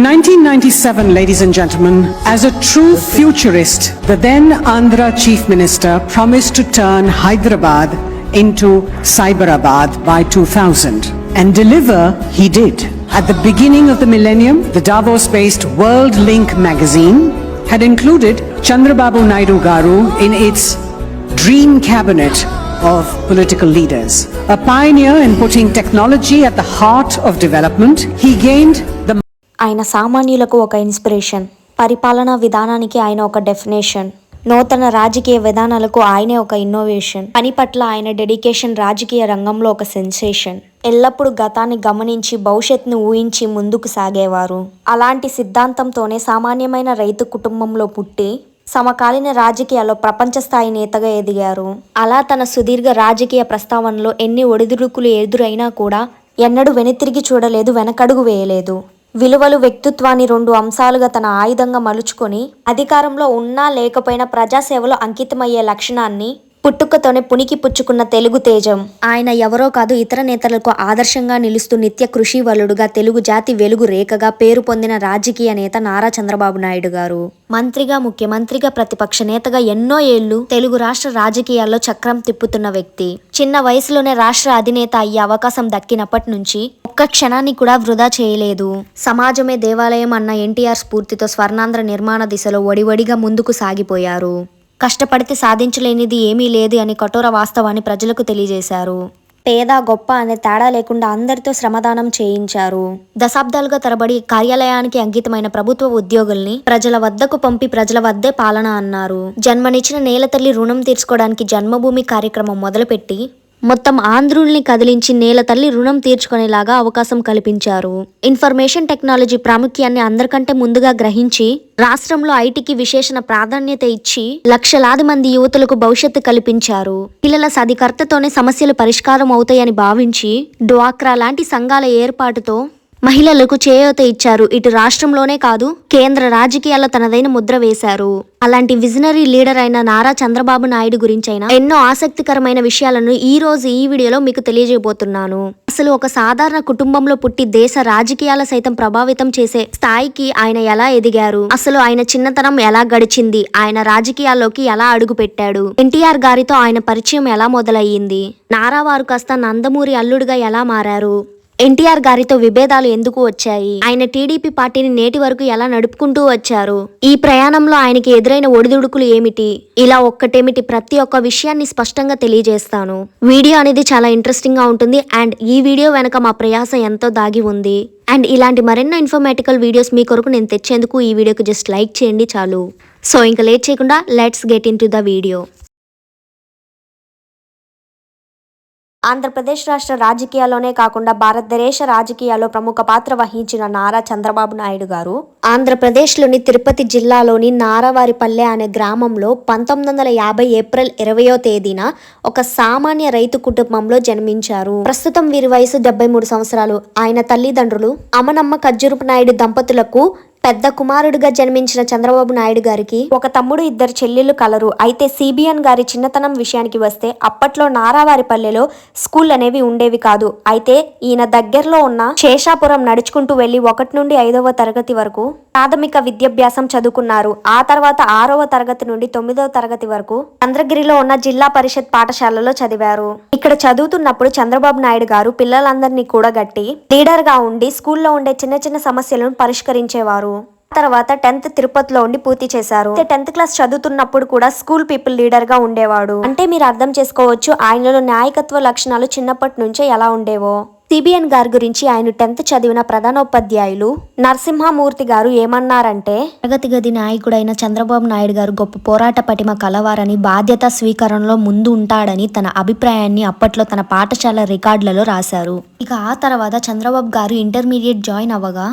1997, ladies and gentlemen, as a true futurist, the then Andhra Chief Minister promised to turn Hyderabad into Cyberabad by 2000. And deliver he did. At the beginning of the millennium, the Davos-based World Link magazine had included Chandrababu Naidu Garu in its dream cabinet of political leaders. A pioneer in putting technology at the heart of development, he gained the ఆయన సామాన్యులకు ఒక inspiration, పరిపాలనా విధానానికి ఆయన ఒక definition, నూతన రాజకీయ విధానాలకు ఆయనే ఒక ఇన్నోవేషన్, పని పట్ల ఆయన డెడికేషన్ రాజకీయ రంగంలో ఒక సెన్సేషన్. ఎల్లప్పుడూ గతాన్ని గమనించి భవిష్యత్తును ఊహించి ముందుకు సాగేవారు. అలాంటి సిద్ధాంతంతోనే సామాన్యమైన రైతు కుటుంబంలో పుట్టి సమకాలీన రాజకీయాల్లో ప్రపంచ స్థాయి నేతగా ఎదిగారు. అలా తన సుదీర్ఘ రాజకీయ ప్రస్తావనలో ఎన్ని ఒడిదుడుకులు ఎదురైనా కూడా ఎన్నడూ వెనుతిరిగి చూడలేదు, వెనకడుగు వేయలేదు. విలువలు, వ్యక్తిత్వాన్ని రెండు అంశాలుగా తన ఆయుధంగా మలుచుకొని అధికారంలో ఉన్నా లేకపోయినా ప్రజాసేవలో అంకితమయ్యే లక్షణాన్ని పుట్టుకతోనే పునికి పుచ్చుకున్న తెలుగు తేజం. ఆయన ఎవరో కాదు, ఇతర నేతలకు ఆదర్శంగా నిలుస్తూ నిత్య కృషి వలుడుగా తెలుగు జాతి వెలుగు రేఖగా పేరు పొందిన రాజకీయ నేత నారా చంద్రబాబు నాయుడు గారు. మంత్రిగా, ముఖ్యమంత్రిగా, ప్రతిపక్ష నేతగా ఎన్నో ఏళ్లు తెలుగు రాష్ట్ర రాజకీయాల్లో చక్రం తిప్పుతున్న వ్యక్తి. చిన్న వయసులోనే రాష్ట్ర అధినేత అయ్యే అవకాశం దక్కినప్పటి నుంచి ఒక్క క్షణాన్ని కూడా వృధా చేయలేదు. సమాజమే దేవాలయం అన్న ఎన్టీఆర్ స్ఫూర్తితో స్వర్ణాంధ్ర నిర్మాణ దిశలో వడివడిగా ముందుకు సాగిపోయారు. కష్టపడితే సాధించలేనిది ఏమీ లేదు అని కఠోర వాస్తవాన్ని ప్రజలకు తెలియజేశారు. పేద గొప్ప అనే తేడా లేకుండా అందరితో శ్రమదానం చేయించారు. దశాబ్దాలుగా తరబడి కార్యాలయానికి అంకితమైన ప్రభుత్వ ఉద్యోగుల్ని ప్రజల వద్దకు పంపి ప్రజల వద్దే పాలన అన్నారు. జన్మనిచ్చిన నేల తల్లి రుణం తీర్చుకోవడానికి జన్మభూమి కార్యక్రమం మొదలుపెట్టి మొత్తం ఆంధ్రుల్ని కదిలించి నేల తల్లి రుణం తీర్చుకునేలాగా అవకాశం కల్పించారు. ఇన్ఫర్మేషన్ టెక్నాలజీ ప్రాముఖ్యాన్ని అందరికంటే ముందుగా గ్రహించి రాష్ట్రంలో ఐటీకి విశేషణ ప్రాధాన్యత ఇచ్చి లక్షలాది మంది యువతులకు భవిష్యత్తు కల్పించారు. పిల్లల సాధికారతతోనే సమస్యలు పరిష్కారం అవుతాయని భావించి డ్వాక్రా లాంటి సంఘాల ఏర్పాటుతో మహిళలకు చేయూత ఇచ్చారు. ఇటు రాష్ట్రంలోనే కాదు, కేంద్ర రాజకీయాల్లో తనదైన ముద్ర వేశారు. అలాంటి విజనరీ లీడర్ అయిన నారా చంద్రబాబు నాయుడు గురించైనా ఎన్నో ఆసక్తికరమైన విషయాలను ఈ రోజు ఈ వీడియోలో మీకు తెలియజేయబోతున్నాను. అసలు ఒక సాధారణ కుటుంబంలో పుట్టి దేశ రాజకీయాల సైతం ప్రభావితం చేసే స్థాయికి ఆయన ఎలా ఎదిగారు, అసలు ఆయన చిన్నతనం ఎలా గడిచింది, ఆయన రాజకీయాల్లోకి ఎలా అడుగు పెట్టాడు, ఎన్టీఆర్ గారితో ఆయన పరిచయం ఎలా మొదలయ్యింది, నారావారు కాస్త నందమూరి అల్లుడుగా ఎలా మారారు, ఎన్టీఆర్ గారితో విభేదాలు ఎందుకు వచ్చాయి, ఆయన టీడీపీ పార్టీని నేటి వరకు ఎలా నడుపుకుంటూ వచ్చారు, ఈ ప్రయాణంలో ఆయనకి ఎదురైన ఒడిదుడుకులు ఏమిటి, ఇలా ఒక్కటేమిటి ప్రతి ఒక్క విషయాన్ని స్పష్టంగా తెలియజేస్తాను. వీడియో అనేది చాలా ఇంట్రెస్టింగ్ గా ఉంటుంది అండ్ ఈ వీడియో వెనక మా ప్రయాస ఎంతో దాగి ఉంది. అండ్ ఇలాంటి మరెన్నో ఇన్ఫర్మేటికల్ వీడియోస్ మీ కొరకు నేను తెచ్చేందుకు ఈ వీడియోకి జస్ట్ లైక్ చేయండి చాలు. సో ఇంకా లేట్ చేయకుండా let's get in to the video. Andhra Pradesh రాష్ట్ర రాజకీయాల్లోనే కాకుండా భారతదేశ రాజకీయాల్లో ప్రముఖ పాత్ర వహించిన నారా చంద్రబాబు నాయుడు గారు ఆంధ్రప్రదేశ్లోని తిరుపతి జిల్లాలోని నారావారిపల్లె అనే గ్రామంలో 1950 ఏప్రిల్ 20వ తేదీన ఒక సామాన్య రైతు కుటుంబంలో జన్మించారు. ప్రస్తుతం వీరి వయసు 73 సంవత్సరాలు. ఆయన తల్లిదండ్రులు అమనమ్మ ఖర్జూరపు నాయుడు దంపతులకు పెద్ద కుమారుడిగా జన్మించిన చంద్రబాబు నాయుడు గారికి ఒక తమ్ముడు, 2 చెల్లెళ్ళు కలరు. అయితే సిబిఎన్ గారి చిన్నతనం విషయానికి వస్తే అప్పట్లో నారావారిపల్లెలో స్కూల్ అనేవి ఉండేవి కాదు. అయితే ఈయన దగ్గరలో ఉన్న శేషాపురం నడుచుకుంటూ వెళ్లి 1 నుండి 5వ తరగతి వరకు ప్రాథమిక విద్యాభ్యాసం చదువుకున్నారు. ఆ తర్వాత 6వ తరగతి నుండి 9వ తరగతి వరకు చంద్రగిరిలో ఉన్న జిల్లా పరిషత్ పాఠశాలలో చదివారు. ఇక్కడ చదువుతున్నప్పుడు చంద్రబాబు నాయుడు గారు పిల్లలందరినీ కూడగట్టి లీడర్ గా ఉండి స్కూల్లో ఉండే చిన్న చిన్న సమస్యలను పరిష్కరించేవారు. తర్వాత 10th తిరుపతిలో ఉండి పూర్తి చేశారు. 10th క్లాస్ చదువుతున్నప్పుడు కూడా స్కూల్ పీపుల్ లీడర్ గా ఉండేవాడు. అంటే మీరు అర్థం చేసుకోవచ్చు ఆయనలో నాయకత్వ లక్షణాలు చిన్నప్పటి నుంచే ఎలా ఉండేవో. సిబిఎన్ గారి గురించి ఆయన 10th చదివిన ప్రధానోపాధ్యాయులు నరసింహమూర్తి గారు ఏమన్నారంటే, తరగతి గది నాయకుడైన చంద్రబాబు నాయుడు గారు గొప్ప పోరాట పటిమ కలవారని, బాధ్యత స్వీకరణలో ముందు ఉంటాడని తన అభిప్రాయాన్ని అప్పట్లో తన పాఠశాల రికార్డులలో రాశారు. ఇక ఆ తర్వాత చంద్రబాబు గారు ఇంటర్మీడియట్ జాయిన్ అవ్వగా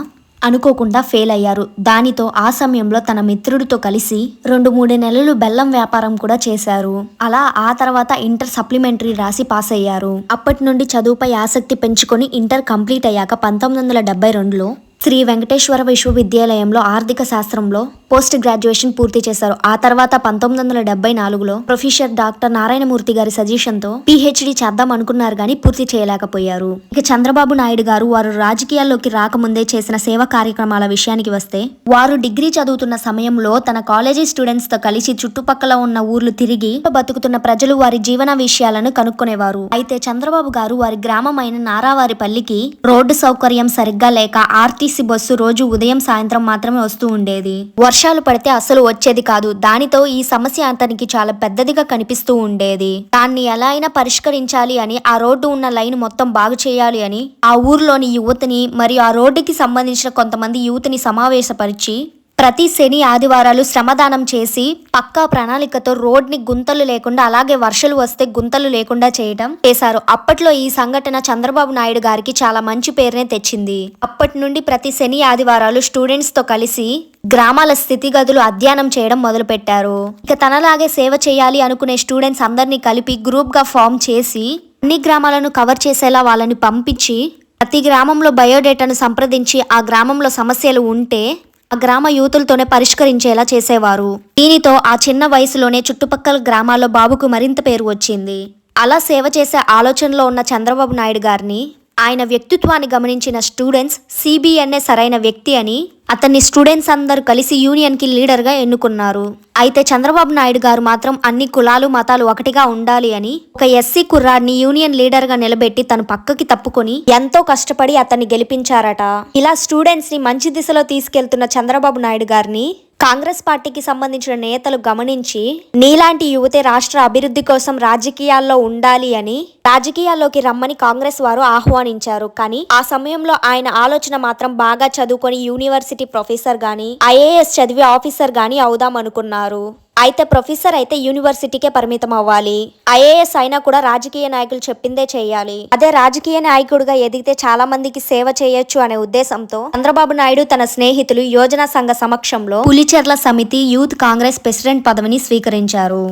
అనుకోకుండా ఫెయిల్ అయ్యారు. దానితో ఆ సమయంలో తన మిత్రుడితో కలిసి 2-3 నెలలు బెల్లం వ్యాపారం కూడా చేశారు. అలా ఆ తర్వాత ఇంటర్ సప్లిమెంటరీ రాసి పాస్ అయ్యారు. అప్పటి నుండి చదువుపై ఆసక్తి పెంచుకొని ఇంటర్ కంప్లీట్ అయ్యాక 1972లో శ్రీ వెంకటేశ్వర విశ్వవిద్యాలయంలో ఆర్థిక శాస్త్రంలో పోస్ట్ గ్రాడ్యుయేషన్ పూర్తి చేశారు. ఆ తర్వాత 1974లో ప్రొఫెసర్ డాక్టర్ నారాయణమూర్తి గారి సజెషన్ తో పిహెచ్డి చేద్దాం అనుకున్నారు గానీ పూర్తి చేయలేకపోయారు. ఇక చంద్రబాబు నాయుడు గారు వారు రాజకీయాల్లోకి రాకముందే చేసిన సేవా కార్యక్రమాల విషయానికి వస్తే, వారు డిగ్రీ చదువుతున్న సమయంలో తన కాలేజీ స్టూడెంట్స్ తో కలిసి చుట్టుపక్కల ఉన్న ఊర్లు తిరిగి బతుకుతున్న ప్రజలు వారి జీవన విషయాలను కనుక్కునేవారు. అయితే చంద్రబాబు గారు వారి గ్రామమైన నారావారిపల్లికి రోడ్డు సౌకర్యం సరిగ్గా లేక ఆర్టీసీ బస్సు రోజు ఉదయం సాయంత్రం మాత్రమే వస్తూ ఉండేది. వర్షాలు పడితే అసలు వచ్చేది కాదు. దానితో ఈ సమస్య అతనికి చాలా పెద్దదిగా కనిపిస్తూ ఉండేది. దాన్ని ఎలా అయినా పరిష్కరించాలి అని, ఆ రోడ్డు ఉన్న లైన్ మొత్తం బాగు చేయాలి అని ఆ ఊర్లోని యువతిని మరియు ఆ రోడ్డుకి సంబంధించిన కొంతమంది యువతిని సమావేశపరిచి ప్రతి శని ఆదివారాలు శ్రమదానం చేసి పక్కా ప్రణాళికతో రోడ్ని గుంతలు లేకుండా, అలాగే వర్షాలు వస్తే గుంతలు లేకుండా చేశారు. అప్పట్లో ఈ సంఘటన చంద్రబాబు నాయుడు గారికి చాలా మంచి పేరునే తెచ్చింది. అప్పటి నుండి ప్రతి శని ఆదివారాలు స్టూడెంట్స్ తో కలిసి గ్రామాల స్థితిగతులు అధ్యయనం చేయడం మొదలు పెట్టారు. ఇక తనలాగే సేవ చేయాలి అనుకునే స్టూడెంట్స్ అందరినీ కలిపి గ్రూప్ గా ఫామ్ చేసి అన్ని గ్రామాలను కవర్ చేసేలా వాళ్ళని పంపించి ప్రతి గ్రామంలో బయోడేటాను సంప్రదించి ఆ గ్రామంలో సమస్యలు ఉంటే ఆ గ్రామ యూతులతోనే పరిష్కరించేలా చేసేవారు. దీనితో ఆ చిన్న వయసులోనే చుట్టుపక్కల గ్రామాల్లో బాబుకు మరింత పేరు వచ్చింది. అలా సేవ చేసే ఆలోచనలో ఉన్న చంద్రబాబు నాయుడు గారిని, ఆయన వ్యక్తిత్వాన్ని గమనించిన స్టూడెంట్స్ సిబిఎన్ఏ సరైన వ్యక్తి అని అతన్ని స్టూడెంట్స్ అందరూ కలిసి యూనియన్ కి లీడర్ గా ఎన్నుకున్నారు. అయితే చంద్రబాబు నాయుడు గారు మాత్రం అన్ని కులాలు మతాలు ఒకటిగా ఉండాలి అని ఒక ఎస్సీ కుర్రాడిని యూనియన్ లీడర్ గా నిలబెట్టి తను పక్కకి తప్పుకొని ఎంతో కష్టపడి అతన్ని గెలిపించారట. ఇలా స్టూడెంట్స్ ని మంచి దిశలో తీసుకెళ్తున్న చంద్రబాబు నాయుడు గారిని కాంగ్రెస్ పార్టీకి సంబంధించిన నేతలు గమనించి, నీలాంటి యువతే రాష్ట్ర అభివృద్ధి కోసం రాజకీయాల్లో ఉండాలి అని రాజకీయాల్లోకి రమ్మని కాంగ్రెస్ వారు ఆహ్వానించారు. కానీ ఆ సమయంలో ఆయన ఆలోచన మాత్రం బాగా చదువుకొని యూనివర్సిటీ ప్రొఫెసర్ గాని, ఐఏఎస్ చదివి ఆఫీసర్ గాని అవుదాం అనుకున్నారు. అయితే ప్రొఫెసర్ అయితే యూనివర్సిటీకే పరిమితం అవ్వాలి, ఐఏఎస్ అయినా కూడా రాజకీయ నాయకులు చెప్పిందే చేయాలి, అదే రాజకీయ నాయకుడిగా ఎదిగితే చాలా మందికి సేవ చేయొచ్చు అనే ఉద్దేశంతో చంద్రబాబు నాయుడు తన స్నేహితులు యోజన సంఘ సమక్షంలో పులిచెర్ల సమితి యూత్ కాంగ్రెస్ ప్రెసిడెంట్ పదవిని స్వీకరించారు.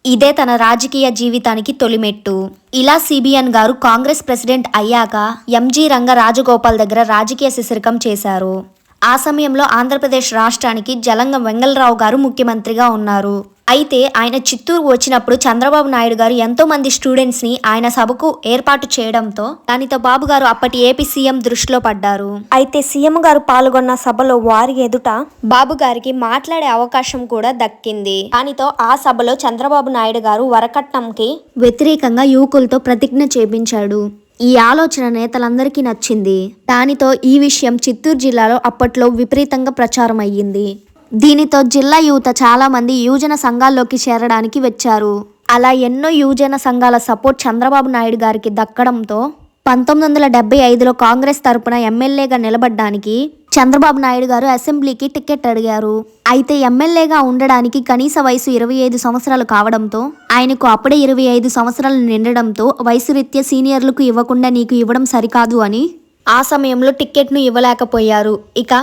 ఇదే తన రాజకీయ జీవితానికి తొలిమెట్టు. ఇలా సిబిఎన్ గారు కాంగ్రెస్ ప్రెసిడెంట్ అయ్యాక ఎంజీ రంగ రాజగోపాల్ దగ్గర రాజకీయ శిశిరకం చేశారు. ఆ సమయంలో ఆంధ్రప్రదేశ్ రాష్ట్రానికి జలంగం వెంగళరావు గారు ముఖ్యమంత్రిగా ఉన్నారు. అయితే ఆయన చిత్తూరు వచ్చినప్పుడు చంద్రబాబు నాయుడు గారు ఎంతో మంది స్టూడెంట్స్ ని ఆయన సభకు ఏర్పాటు చేయడంతో దానితో బాబు గారు అప్పటి ఏపీ సీఎం దృష్టిలో పడ్డారు. అయితే సీఎం గారు పాల్గొన్న సభలో వారి ఎదుట బాబు గారికి మాట్లాడే అవకాశం కూడా దక్కింది. దానితో ఆ సభలో చంద్రబాబు నాయుడు గారు వరకట్నంకి వ్యతిరేకంగా యువకులతో ప్రతిజ్ఞ చేపించాడు. ఈ ఆలోచన నేతలందరికీ నచ్చింది. దానితో ఈ విషయం చిత్తూరు జిల్లాలో అప్పట్లో విపరీతంగా ప్రచారం అయ్యింది. దీనితో జిల్లా యువత చాలా మంది యువజన సంఘాల్లోకి చేరడానికి వచ్చారు. అలా ఎన్నో యువజన సంఘాల సపోర్ట్ చంద్రబాబు నాయుడు గారికి దక్కడంతో 1975లో కాంగ్రెస్ తరపున ఎమ్మెల్యేగా నిలబడ్డానికి చంద్రబాబు నాయుడు గారు అసెంబ్లీకి టికెట్ అడిగారు. అయితే ఎమ్మెల్యేగా ఉండడానికి కనీస వయసు 25 సంవత్సరాలు కావడంతో ఆయనకు అప్పుడే 25 సంవత్సరాలు నిండడంతో వయసు రీత్యా సీనియర్లకు ఇవ్వకుండా నీకు ఇవ్వడం సరికాదు అని ఆ సమయంలో టికెట్ను ఇవ్వలేకపోయారు. ఇక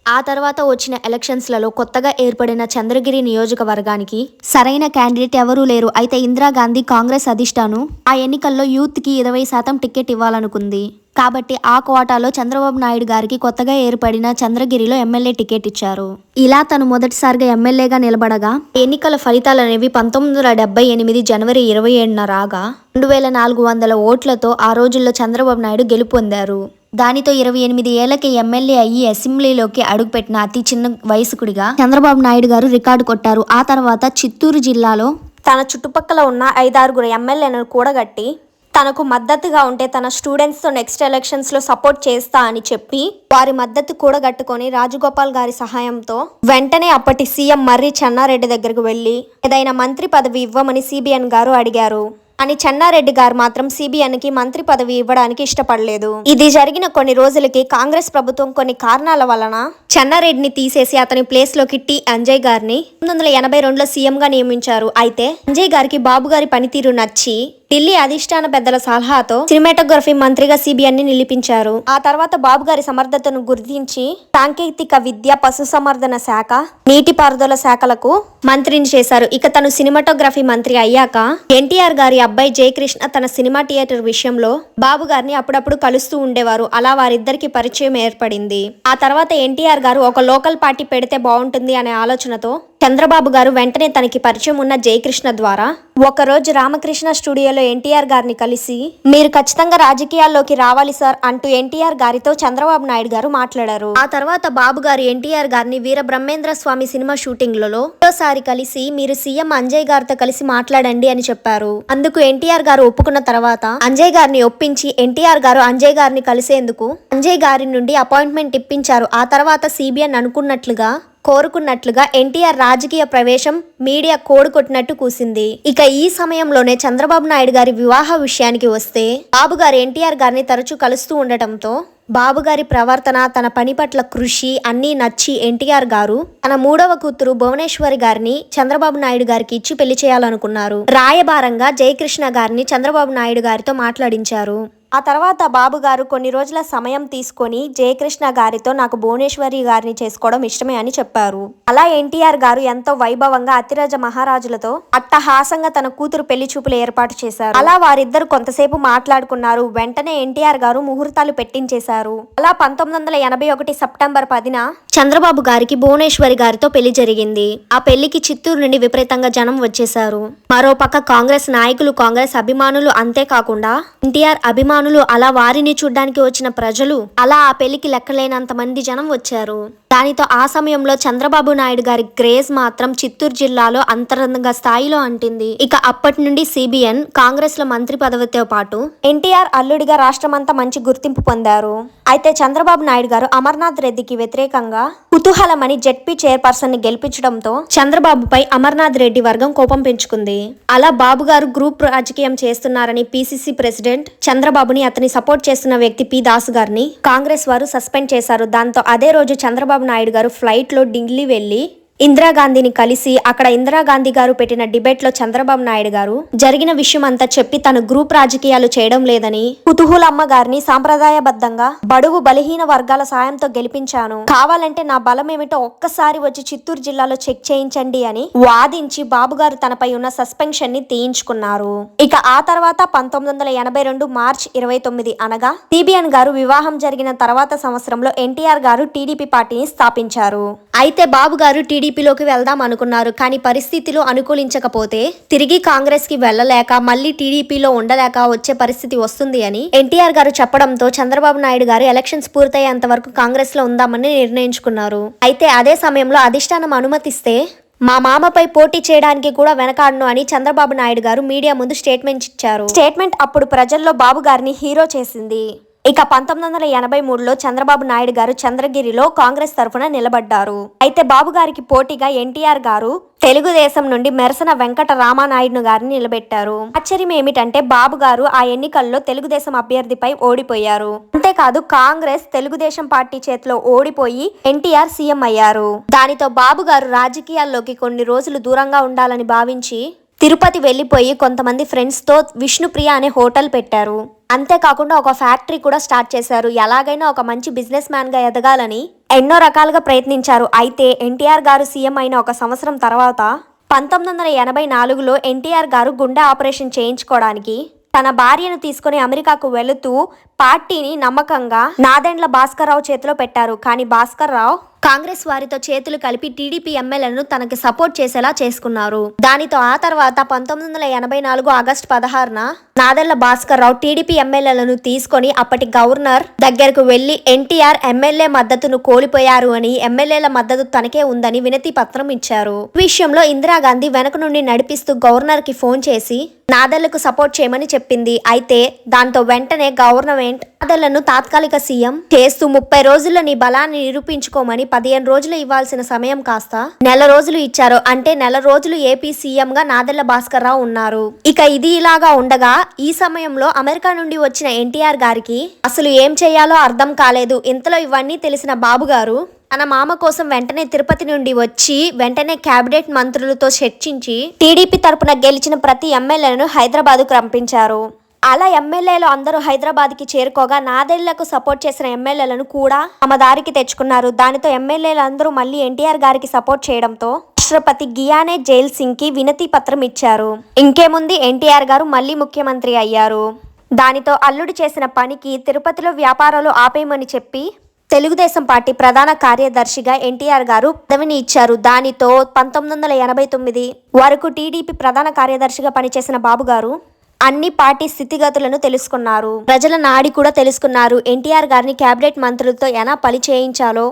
ఆ తర్వాత వచ్చిన ఎలక్షన్స్లలో కొత్తగా ఏర్పడిన చంద్రగిరి నియోజకవర్గానికి సరైన క్యాండిడేట్ ఎవరూ లేరు. అయితే ఇందిరాగాంధీ కాంగ్రెస్ అధిష్టానం ఆ ఎన్నికల్లో యూత్కి 20% టికెట్ ఇవ్వాలనుకుంది. కాబట్టి ఆ కోటాలో చంద్రబాబు నాయుడు గారికి కొత్తగా ఏర్పడిన చంద్రగిరిలో ఎమ్మెల్యే టికెట్ ఇచ్చారు. ఇలా తను మొదటిసారిగా ఎమ్మెల్యేగా నిలబడగా ఎన్నికల ఫలితాలు అనేవి 1978 జనవరి 27న రాగా 2400 ఓట్లతో ఆ రోజుల్లో చంద్రబాబు నాయుడు గెలుపొందారు. దానితో 28 ఏళ్లకి ఎమ్మెల్యే అయ్యి అసెంబ్లీలోకి అడుగుపెట్టిన అతి చిన్న వయసుకుడిగా చంద్రబాబు నాయుడు గారు రికార్డు కొట్టారు. ఆ తర్వాత చిత్తూరు జిల్లాలో తన చుట్టుపక్కల ఉన్న 5-6 ఎమ్మెల్యేలను కూడగట్టి తనకు మద్దతుగా ఉంటే తన స్టూడెంట్స్తో నెక్స్ట్ ఎలక్షన్స్లో సపోర్ట్ చేస్తా అని చెప్పి వారి మద్దతు కూడగట్టుకొని రాజగోపాల్ గారి సహాయంతో వెంటనే అప్పటి సీఎం మర్రి చెన్నారెడ్డి దగ్గరకు వెళ్ళి ఏదైనా మంత్రి పదవి ఇవ్వమని సిబిఎన్ గారు అడిగారు. అని చెన్నారెడ్డి గారు మాత్రం సిబిఎన్కి మంత్రి పదవి ఇవ్వడానికి ఇష్టపడలేదు. ఇది జరిగిన కొన్ని రోజులకి కాంగ్రెస్ ప్రభుత్వం కొన్ని కారణాల వలన చెన్నారెడ్డిని తీసేసి అతని ప్లేస్ లోకి టి అంజయ్ గారిని 1982లో సీఎం గా నియమించారు. అయితే అంజయ్ గారికి బాబు గారి పనితీరు నచ్చి ఢిల్లీ అధిష్టాన పెద్దల సలహాతో సినిమాటోగ్రఫీ మంత్రిగా సిబిఎన్ ని నిలిపించారు. ఆ తర్వాత బాబు గారి సమర్థతను గుర్తించి సాంకేతిక విద్య, పశుసంవర్ధన శాఖ, నీటిపారుదల శాఖలకు మంత్రిని చేశారు. ఇక తను సినిమాటోగ్రఫీ మంత్రి అయ్యాక ఎన్టీఆర్ గారి అబ్బాయి జయకృష్ణ తన సినిమా థియేటర్ విషయంలో బాబు గారిని అప్పుడప్పుడు కలుస్తూ ఉండేవారు. అలా వారిద్దరికి పరిచయం ఏర్పడింది. ఆ తర్వాత ఎన్టీఆర్ గారు ఒక లోకల్ పార్టీ పెడితే బాగుంటుంది అనే ఆలోచనతో చంద్రబాబు గారు వెంటనే తనకి పరిచయం ఉన్న జయకృష్ణ ద్వారా ఒకరోజు రామకృష్ణ స్టూడియోలో ఎన్టీఆర్ గారిని కలిసి మీరు ఖచ్చితంగా రాజకీయాల్లోకి రావాలి సార్ అంటూ ఎన్టీఆర్ గారితో చంద్రబాబు నాయుడు గారు మాట్లాడారు. ఆ తర్వాత బాబు గారు ఎన్టీఆర్ గారిని వీర బ్రహ్మేంద్ర స్వామి సినిమా షూటింగ్లలో ఒకసారి కలిసి మీరు సీఎం అంజయ్ గారితో కలిసి మాట్లాడండి అని చెప్పారు. అందుకు ఎన్టీఆర్ గారు ఒప్పుకున్న తర్వాత అంజయ్ గారిని ఒప్పించి ఎన్టీఆర్ గారు అంజయ్ గారిని కలిసేందుకు అంజయ్ గారి నుండి అపాయింట్మెంట్ ఇప్పించారు. ఆ తర్వాత సిబిఎన్ కోరుకున్నట్లుగా ఎన్టీఆర్ రాజకీయ ప్రవేశం మీడియా కోడ్ కొట్టినట్టు కూసింది. ఇక ఈ సమయంలోనే చంద్రబాబు నాయుడు గారి వివాహ విషయానికి వస్తే బాబు గారు ఎన్టీఆర్ గారిని తరచూ కలుస్తూ ఉండటంతో బాబు గారి ప్రవర్తన, తన పని పట్ల కృషి అన్నీ నచ్చి ఎన్టీఆర్ గారు తన 3వ కూతురు భువనేశ్వరి గారిని చంద్రబాబు నాయుడు గారికి ఇచ్చి పెళ్లి చేయాలనుకున్నారు. రాయబారంగా జయకృష్ణ గారిని చంద్రబాబు నాయుడు గారితో మాట్లాడించారు. ఆ తర్వాత బాబు గారు కొన్ని రోజుల సమయం తీసుకొని జయకృష్ణ గారితో నాకు భువనేశ్వరి గారిని చేసుకోవడం ఇష్టమే అని చెప్పారు. అలా ఎన్టీఆర్ గారు ఎంతో వైభవంగా అతిరాజ మహారాజులతో అట్టహాసంగా తన కూతురు పెళ్లి చూపులు ఏర్పాటు చేశారు. అలా వారిద్దరు కొంతసేపు మాట్లాడుకున్నారు. వెంటనే ఎన్టీఆర్ గారు ముహూర్తాలు పెట్టించేశారు. అలా 1981 సెప్టెంబర్ 10న చంద్రబాబు గారికి భువనేశ్వరి గారితో పెళ్లి జరిగింది. ఆ పెళ్లికి చిత్తూరు నుండి విపరీతంగా జనం వచ్చేశారు. మరోపక్క కాంగ్రెస్ నాయకులు, కాంగ్రెస్ అభిమానులు, అంతేకాకుండా ఎన్టీఆర్ అభిమానులు, అలా వారిని చూడ్డానికి వచ్చిన ప్రజలు, అలా ఆ పెళ్లికి లెక్కలేనంత మంది జనం వచ్చారు. దానితో ఆ సమయంలో చంద్రబాబు నాయుడు గారి క్రేజ్ మాత్రం చిత్తూరు జిల్లాలో అంతరంగ స్థాయిలో అంటింది. ఇక అప్పటి నుండి సిబిఎన్ కాంగ్రెస్ లో మంత్రి పదవితో పాటు ఎన్టీఆర్ అల్లుడిగా రాష్ట్రమంతా మంచి గుర్తింపు పొందారు. అయితే చంద్రబాబు నాయుడు గారు అమర్నాథ్ రెడ్డికి వ్యతిరేకంగా కుతూహలమని జెడ్పీ చైర్పర్సన్ ని గెలిపించడంతో చంద్రబాబుపై అమర్నాథ్ రెడ్డి వర్గం కోపం పెంచుకుంది. అలా బాబు గారు గ్రూప్ రాజకీయం చేస్తున్నారని పిసిసి ప్రెసిడెంట్ చంద్రబాబుని, అతని సపోర్ట్ చేస్తున్న వ్యక్తి పి దాసు గారిని కాంగ్రెస్ వారు సస్పెండ్ చేశారు. దాంతో అదే రోజు చంద్రబాబు నాయుడు గారు ఫ్లైట్ లో ఢిల్లీ వెళ్లి ఇందిరాగాంధీని కలిసి అక్కడ ఇందిరాగాంధీ గారు పెట్టిన డిబేట్ లో చంద్రబాబు నాయుడు గారు జరిగిన విషయం అంతా చెప్పి తను గ్రూప్ రాజకీయాలు చేయడం లేదని, కుతూహలమ్మ గారిని సాంప్రదాయబద్ధంగా బడుగు బలహీన వర్గాల సాయంతో గెలిపించాను, కావాలంటే నా బలం ఏమిటో ఒక్కసారి వచ్చి చిత్తూరు జిల్లాలో చెక్ చేయించండి అని వాదించి బాబు గారు తనపై ఉన్న సస్పెన్షన్ ని తీయించుకున్నారు. ఇక ఆ తర్వాత 1982 మార్చి 29 అనగా సిబిఎన్ గారు వివాహం జరిగిన తర్వాత సంవత్సరంలో ఎన్టీఆర్ గారు టీడీపీ పార్టీని స్థాపించారు. అయితే బాబు గారు టీడీపీలోకి వెళ్దాం అనుకున్నారు. కానీ పరిస్థితులు అనుకూలించకపోతే తిరిగి కాంగ్రెస్ కి వెళ్ళలేక మళ్ళీ టీడీపీలో ఉండలేక వచ్చే పరిస్థితి వస్తుంది అని ఎన్టీఆర్ గారు చెప్పడంతో చంద్రబాబు నాయుడు గారు ఎలక్షన్స్ పూర్తయ్యేంత వరకు కాంగ్రెస్ లో ఉందామని నిర్ణయించుకున్నారు. అయితే అదే సమయంలో అధిష్టానం అనుమతిస్తే మా మామపై పోటీ చేయడానికి కూడా వెనకాడను అని చంద్రబాబు నాయుడు గారు మీడియా ముందు స్టేట్మెంట్ ఇచ్చారు. స్టేట్మెంట్ అప్పుడు ప్రజల్లో బాబు గారిని హీరో చేసింది. ఇక 1983లో చంద్రబాబు నాయుడు గారు చంద్రగిరిలో కాంగ్రెస్ తరఫున నిలబడ్డారు. అయితే బాబు గారికి పోటీగా ఎన్టీఆర్ గారు తెలుగుదేశం నుండి మెరసన వెంకట రామానాయుడు గారిని నిలబెట్టారు. ఆశ్చర్యం ఏమిటంటే బాబు గారు ఆ ఎన్నికల్లో తెలుగుదేశం అభ్యర్థిపై ఓడిపోయారు. అంతేకాదు కాంగ్రెస్ తెలుగుదేశం పార్టీ చేతిలో ఓడిపోయి ఎన్టీఆర్ సీఎం అయ్యారు. దానితో బాబు గారు రాజకీయాల్లోకి కొన్ని రోజులు దూరంగా ఉండాలని భావించి తిరుపతి వెళ్లిపోయి కొంతమంది ఫ్రెండ్స్ తో విష్ణుప్రియ అనే హోటల్ పెట్టారు. అంతేకాకుండా ఒక ఫ్యాక్టరీ కూడా స్టార్ట్ చేశారు. ఎలాగైనా ఒక మంచి బిజినెస్ మ్యాన్ గా ఎదగాలని ఎన్నో రకాలుగా ప్రయత్నించారు. అయితే ఎన్టీఆర్ గారు సీఎం అయిన ఒక సంవత్సరం తర్వాత 1984లో ఎన్టీఆర్ గారు గుండె ఆపరేషన్ చేయించుకోవడానికి తన భార్యను తీసుకుని అమెరికాకు వెళుతూ పార్టీని నమ్మకంగా నాదెండ్ల భాస్కర్రావు చేతిలో పెట్టారు. కానీ భాస్కర్రావు కాంగ్రెస్ వారితో చేతులు కలిపి టీడీపీ ఎమ్మెల్యేలను తనకి సపోర్ట్ చేసేలా చేసుకున్నారు. దానితో ఆ తర్వాత 1984 ఆగస్టు 16న నాదెళ్ల భాస్కర్రావు టీడీపీ ఎమ్మెల్యేలను తీసుకొని అప్పటి గవర్నర్ దగ్గరకు వెళ్లి ఎన్టీఆర్ ఎమ్మెల్యే మద్దతును కోల్పోయారు అని, ఎమ్మెల్యేల మద్దతు తనకే ఉందని వినతి పత్రం ఇచ్చారు. ఈ విషయంలో ఇందిరాగాంధీ వెనక నుండి నడిపిస్తూ గవర్నర్ కి ఫోన్ చేసి నాదెళ్లకు సపోర్ట్ చేయమని చెప్పింది. అయితే దాంతో వెంటనే గవర్నమెంట్ నాదెళ్లను తాత్కాలిక సీఎం చేస్తూ 30 రోజుల్లో నీ బలాన్ని నిరూపించుకోమని 15 రోజులు ఇవ్వాల్సిన సమయం కాస్త నెల రోజులు ఇచ్చారు. అంటే నెల రోజులు ఏపీ సీఎం గా నాదెళ్ల భాస్కర్రావు ఉన్నారు. ఇక ఇది ఇలాగా ఉండగా ఈ సమయంలో అమెరికా నుండి వచ్చిన ఎన్టీఆర్ గారికి అసలు ఏం చేయాలో అర్థం కాలేదు. ఇంతలో ఇవన్నీ తెలిసిన బాబు గారు తన మామ కోసం వెంటనే తిరుపతి నుండి వచ్చి వెంటనే కేబినెట్ మంత్రులతో చర్చించి టీడీపీ తరపున గెలిచిన ప్రతి ఎమ్మెల్యేలను హైదరాబాద్కు పంపించారు. అలా ఎమ్మెల్యేలు అందరూ హైదరాబాద్కి చేరుకోగా నాదెళ్లకు సపోర్ట్ చేసిన ఎమ్మెల్యేలను కూడా తమ దారికి తెచ్చుకున్నారు. దానితో ఎమ్మెల్యేలు అందరూ మళ్ళీ ఎన్టీఆర్ గారికి సపోర్ట్ చేయడంతో రాష్ట్రపతి గియానే జైల్ సింగ్ కి వినతి పత్రం ఇచ్చారు. ఇంకేముంది, ఎన్టీఆర్ గారు మళ్ళీ ముఖ్యమంత్రి అయ్యారు. దానితో అల్లుడు చేసిన పనికి తిరుపతిలో వ్యాపారాలు ఆపేయమని చెప్పి తెలుగుదేశం పార్టీ ప్రధాన కార్యదర్శిగా ఎన్టీఆర్ గారు పదవిని ఇచ్చారు. దానితో 1989 వరకు టీడీపీ ప్రధాన కార్యదర్శిగా పనిచేసిన బాబు గారు అన్ని పార్టీ స్థితిగతులను తెలుసుకున్నారు. ప్రజల నాడి కూడా తెలుసుకున్నారు. ఎన్టీఆర్ గారిని కేబినెట్ మంత్రులతో ఎలా పని చేయించాలో,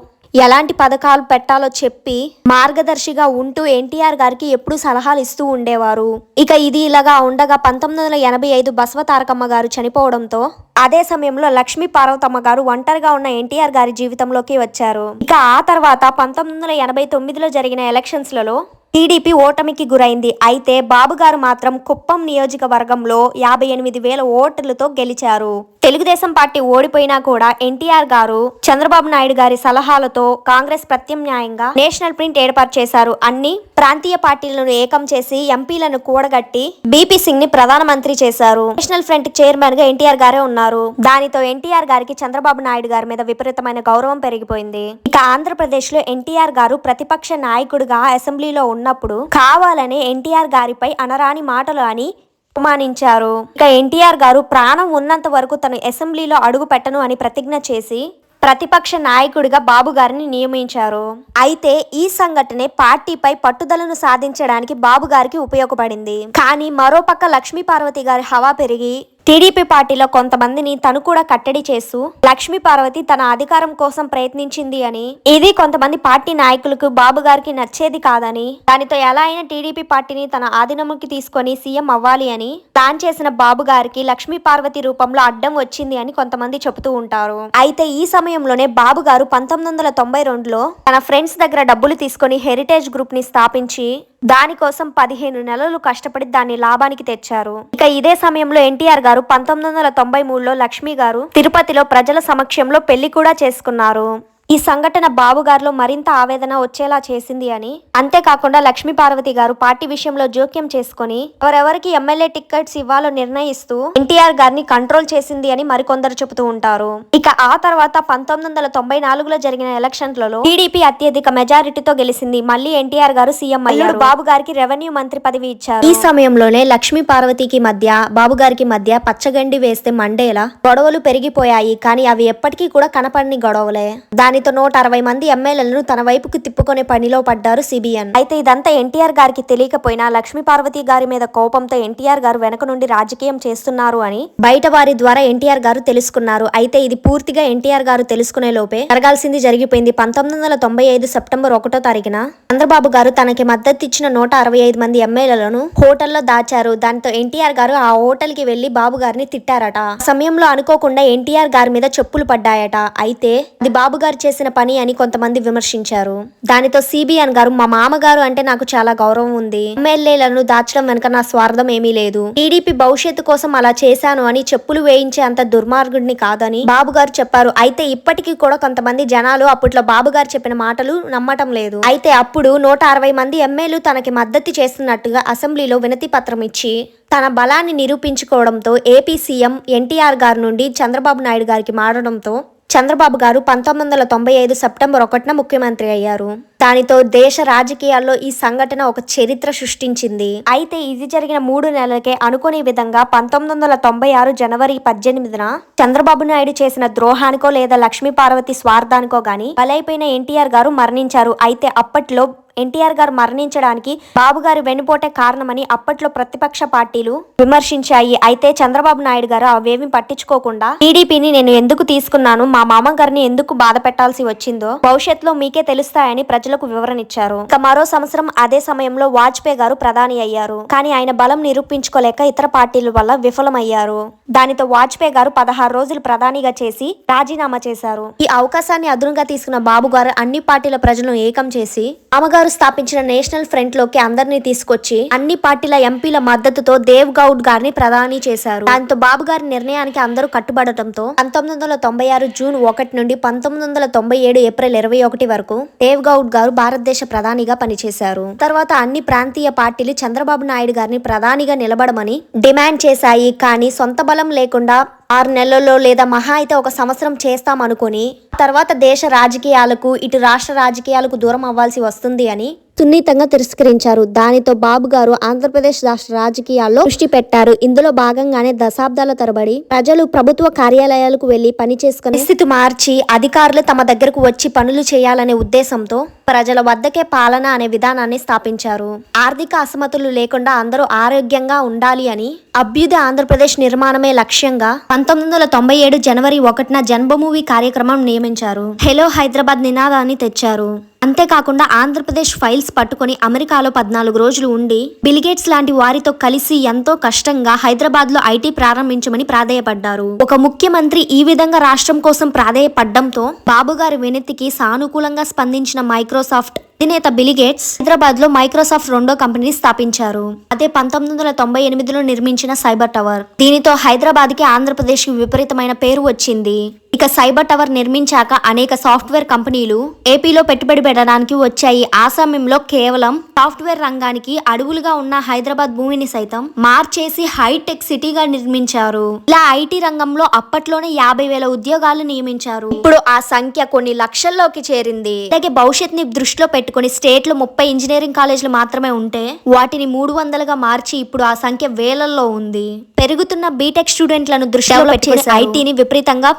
ఎలాంటి పథకాలు పెట్టాలో చెప్పి మార్గదర్శిగా ఉంటూ ఎన్టీఆర్ గారికి ఎప్పుడూ సలహాలు ఇస్తూ ఉండేవారు. ఇక ఇది ఇలాగా ఉండగా 1985 బసవ తారకమ్మ గారు చనిపోవడంతో అదే సమయంలో లక్ష్మీ పార్వతమ్మ గారు ఒంటరిగా ఉన్న ఎన్టీఆర్ గారి జీవితంలోకి వచ్చారు. ఇక ఆ తర్వాత 1989లో జరిగిన ఎలక్షన్స్లలో టీడీపీ ఓటమికి గురైంది. అయితే బాబు గారు మాత్రం కుప్పం నియోజకవర్గంలో 58,000 ఓట్లతో గెలిచారు. తెలుగుదేశం పార్టీ ఓడిపోయినా కూడా ఎన్టీఆర్ గారు చంద్రబాబు నాయుడు గారి సలహాలతో కాంగ్రెస్ ప్రత్యామ్నాయంగా నేషనల్ ఫ్రంట్ ఏర్పాటు చేశారు. అన్ని ప్రాంతీయ పార్టీలను ఏకం చేసి ఎంపీలను కూడగట్టి బీపీ సింగ్ ని ప్రధానమంత్రి చేశారు. నేషనల్ ఫ్రంట్ చైర్మన్ గా ఎన్టీఆర్ గారే ఉన్నారు. దానితో ఎన్టీఆర్ గారికి చంద్రబాబు నాయుడు గారి మీద విపరీతమైన గౌరవం పెరిగిపోయింది. ఇక ఆంధ్రప్రదేశ్ లో ఎన్టీఆర్ గారు ప్రతిపక్ష నాయకుడిగా అసెంబ్లీలో ఉన్నప్పుడు కావాలనే ఎన్టీఆర్ గారిపై అనరాని మాటలు అని అవమానించారు. ఇక ఎన్టీఆర్ గారు ప్రాణం ఉన్నంత వరకు తను అసెంబ్లీలో అడుగు పెట్టను అని ప్రతిజ్ఞ చేసి ప్రతిపక్ష నాయకుడిగా బాబు గారిని నియమించారు. అయితే ఈ సంఘటనే పార్టీపై పట్టుదలను సాధించడానికి బాబు గారికి ఉపయోగపడింది. కానీ మరోపక్క లక్ష్మీ పార్వతి గారి హవా పెరిగి టీడీపీ పార్టీలో కొంతమందిని తను కూడా కట్టడి చేస్తూ లక్ష్మీ పార్వతి తన అధికారం కోసం ప్రయత్నించింది అని, ఇది కొంతమంది పార్టీ నాయకులకు బాబు గారికి నచ్చేది కాదని, దానితో ఎలా అయినా టీడీపీ పార్టీని తన ఆధీనంలోకి తీసుకొని సీఎం అవ్వాలి అని ప్లాన్ చేసిన బాబు గారికి లక్ష్మీ పార్వతి రూపంలో అడ్డం వచ్చింది అని కొంతమంది చెబుతూ ఉంటారు. అయితే ఈ సమయంలోనే బాబు గారు 1992లో తన ఫ్రెండ్స్ దగ్గర డబ్బులు తీసుకొని హెరిటేజ్ గ్రూప్ ని స్థాపించి దానికోసం 15 నెలలు కష్టపడి దాన్ని లాభానికి తెచ్చారు. ఇక ఇదే సమయంలో ఎన్టీఆర్ గారు 1993లో లక్ష్మీ గారు తిరుపతిలో ప్రజల సమక్షంలో పెళ్లి కూడా చేసుకున్నారు. ఈ సంఘటన బాబు గారిలో మరింత ఆవేదన వచ్చేలా చేసింది అని, అంతేకాకుండా లక్ష్మీ పార్వతి గారు పార్టీ విషయంలో జోక్యం చేసుకుని ఎవరెవరికి ఎమ్మెల్యే టికెట్స్ ఇవ్వాలో నిర్ణయిస్తూ ఎన్టీఆర్ గారిని కంట్రోల్ చేసింది అని మరికొందరు చెబుతూ ఉంటారు. ఇక ఆ తర్వాత 1994లో జరిగిన ఎలక్షన్లలో టీడీపీ అత్యధిక మెజారిటీతో గెలిచింది. మళ్ళీ ఎన్టీఆర్ గారు సీఎం అయ్యారు. బాబు గారికి రెవెన్యూ మంత్రి పదవి ఇచ్చారు. ఈ సమయంలోనే లక్ష్మీ పార్వతికి మధ్య బాబు గారికి మధ్య పచ్చగండి వేస్తే మండేలా గొడవలు పెరిగిపోయాయి. కానీ అవి ఎప్పటికీ కూడా కనపడని గొడవలే. దానితో 160 మంది ఎమ్మెల్యేలను తన వైపుకు తిప్పుకునే పనిలో పడ్డారు సిబిఎన్. అయితే ఇదంతా ఎన్టీఆర్ గారికి తెలియకపోయినా లక్ష్మీ పార్వతి గారి మీద కోపంతో ఎన్టీఆర్ గారు వెనక నుండి రాజకీయం చేస్తున్నారు అని బయట వారి ద్వారా ఎన్టీఆర్ గారు తెలుసుకున్నారు. అయితే ఇది పూర్తిగా ఎన్టీఆర్ గారు తెలుసుకునే లోపే జరగాల్సింది జరిగిపోయింది. 1995 సెప్టెంబర్ 1వ తారీఖున చంద్రబాబు గారు తనకి మద్దతు ఇచ్చిన 165 మంది ఎమ్మెల్యేలను హోటల్లో దాచారు. దాంతో ఎన్టీఆర్ గారు ఆ హోటల్ కి వెళ్లి బాబు గారిని తిట్టారట. ఆ సమయంలో అనుకోకుండా ఎన్టీఆర్ గారి మీద చెప్పులు పడ్డాయట. అయితే అది బాబు గారు చేసిన పని అని కొంతమంది విమర్శించారు. దానితో సిబిఎన్ గారు, మా మామగారు అంటే నాకు చాలా గౌరవం ఉంది, ఎమ్మెల్యేలను దాచడం వెనుక నా స్వార్థం ఏమీ లేదు, టీడీపీ భవిష్యత్తు కోసం అలా చేశాను అని చెప్పులు వేయించే అంత దుర్మార్గుడిని కాదని బాబు గారు చెప్పారు. అయితే ఇప్పటికీ కూడా కొంతమంది జనాలు అప్పట్లో బాబు గారు చెప్పిన మాటలు నమ్మటం లేదు. అయితే అప్పుడు 160 మంది ఎమ్మెల్యేలు తనకి మద్దతు చేస్తున్నట్టుగా అసెంబ్లీలో వినతి పత్రం ఇచ్చి తన బలాన్ని నిరూపించుకోవడంతో ఏపీ సీఎం ఎన్టీఆర్ గారి నుండి చంద్రబాబు నాయుడు గారికి మారడంతో చంద్రబాబు గారు 1995 సెప్టెంబర్ 1న ముఖ్యమంత్రి అయ్యారు. దానితో దేశ రాజకీయాల్లో ఈ సంఘటన ఒక చరిత్ర సృష్టించింది. అయితే ఇది జరిగిన 3 నెలలకే అనుకోని విధంగా 1996 జనవరి 18న చంద్రబాబు నాయుడు చేసిన ద్రోహానికో లేదా లక్ష్మీ పార్వతి స్వార్థానికో గాని బలైపోయిన ఎన్టీఆర్ గారు మరణించారు. అయితే అప్పట్లో ఎన్టీఆర్ గారు మరణించడానికి బాబు గారు వెన్నుపోటే కారణమని అప్పట్లో ప్రతిపక్ష పార్టీలు విమర్శించాయి. అయితే చంద్రబాబు నాయుడు గారు అవేమీ పట్టించుకోకుండా టీడీపీని నేను ఎందుకు తీసుకున్నాను, మా మామ గారిని ఎందుకు బాధ పెట్టాల్సి వచ్చిందో భవిష్యత్తులో మీకే తెలుస్తాయని ప్రజలకు వివరణ ఇచ్చారు. ఇక మరో సంవత్సరం అదే సమయంలో వాజ్పేయి గారు ప్రధాని అయ్యారు. కానీ ఆయన బలం నిరూపించుకోలేక ఇతర పార్టీల వల్ల విఫలమయ్యారు. దానితో వాజ్పేయి గారు 16 రోజులు ప్రధానిగా చేసి రాజీనామా చేశారు. ఈ అవకాశాన్ని అదునుగా తీసుకున్న బాబు గారు అన్ని పార్టీల ప్రజలను ఏకం చేసి మామగారు గారు స్థాపించిన నేషనల్ ఫ్రంట్ లోకి అందరినీ తీసుకొచ్చి అన్ని పార్టీల ఎంపీల మద్దతుతో దేవ్ గౌడ్ గారిని ప్రధాని చేశారు. దాంతో బాబు గారి నిర్ణయానికి అందరూ కట్టుబడటంతో 1996 జూన్ 1 నుండి 1997 ఏప్రిల్ 21 వరకు దేవ్ గౌడ్ గారు భారతదేశ ప్రధానిగా పనిచేశారు. తర్వాత అన్ని ప్రాంతీయ పార్టీలు చంద్రబాబు నాయుడు గారిని ప్రధానిగా నిలబడమని డిమాండ్ చేశాయి. కానీ సొంత బలం లేకుండా 6 నెలల్లో లేదా మహా అయితే 1 సంవత్సరం చేస్తామనుకుని తర్వాత దేశ రాజకీయాలకు ఇటు రాష్ట్ర రాజకీయాలకు దూరం అవ్వాల్సి వస్తుంది అని సున్నితంగా తిరస్కరించారు. దానితో బాబు గారు ఆంధ్రప్రదేశ్ రాష్ట్ర రాజకీయాల్లో దృష్టి పెట్టారు. ఇందులో భాగంగానే దశాబ్దాల తరబడి ప్రజలు ప్రభుత్వ కార్యాలయాలకు వెళ్లి పని చేసుకునే స్థితి మార్చి అధికారులు తమ దగ్గరకు వచ్చి పనులు చేయాలనే ఉద్దేశంతో ప్రజల వద్దకే పాలన అనే విధానాన్ని స్థాపించారు. ఆర్థిక అసమతులు లేకుండా అందరూ ఆరోగ్యంగా ఉండాలి అని అభ్యుదయ ఆంధ్రప్రదేశ్ నిర్మాణమే లక్ష్యంగా 1997 జనవరి 1న జన్మభూమి కార్యక్రమం నియమించారు. హెలో హైదరాబాద్ నినాదాన్ని తెచ్చారు. అంతేకాకుండా ఆంధ్రప్రదేశ్ ఫైల్స్ పట్టుకుని అమెరికాలో 14 రోజులు ఉండి బిల్గేట్స్ లాంటి వారితో కలిసి ఎంతో కష్టంగా హైదరాబాద్ లో ఐటీ ప్రారంభించమని ప్రాధేయపడ్డారు. ఒక ముఖ్యమంత్రి ఈ విధంగా రాష్ట్రం కోసం ప్రాధేయపడ్డంతో బాబు గారి వినతికి సానుకూలంగా స్పందించిన మైక్రోసాఫ్ట్ అధినేత బిల్గేట్స్ హైదరాబాద్ లో మైక్రోసాఫ్ట్ 2వ కంపెనీని స్థాపించారు. అదే 1998లో నిర్మించిన సైబర్ టవర్. దీనితో హైదరాబాద్ కి ఆంధ్రప్రదేశ్ కి విపరీతమైన పేరు వచ్చింది. ఇక సైబర్ టవర్ నిర్మించాక అనేక సాఫ్ట్వేర్ కంపెనీలు ఏపీలో పెట్టుబడి పెట్టడానికి వచ్చాయి. ఆ సమయంలో కేవలం సాఫ్ట్వేర్ రంగానికి అడవులుగా ఉన్న హైదరాబాద్ భూమిని సైతం మార్చేసి హైటెక్ సిటీగా నిర్మించారు. ఇలా ఐటీ రంగంలో అప్పట్లోనే 50,000 ఉద్యోగాలు నియమించారు. ఇప్పుడు ఆ సంఖ్య కొన్ని లక్షల్లోకి చేరింది. అలాగే భవిష్యత్తుని దృష్టిలో పెట్టుకుని స్టేట్ లో 30 ఇంజనీరింగ్ కాలేజీలు మాత్రమే ఉంటే వాటిని 300గా మార్చి ఇప్పుడు ఆ సంఖ్య వేలల్లో ఉంది. పెరుగుతున్న బీటెక్ స్టూడెంట్లను దృష్టిలో పెట్టుకుని ఐటీని విపరీతంగా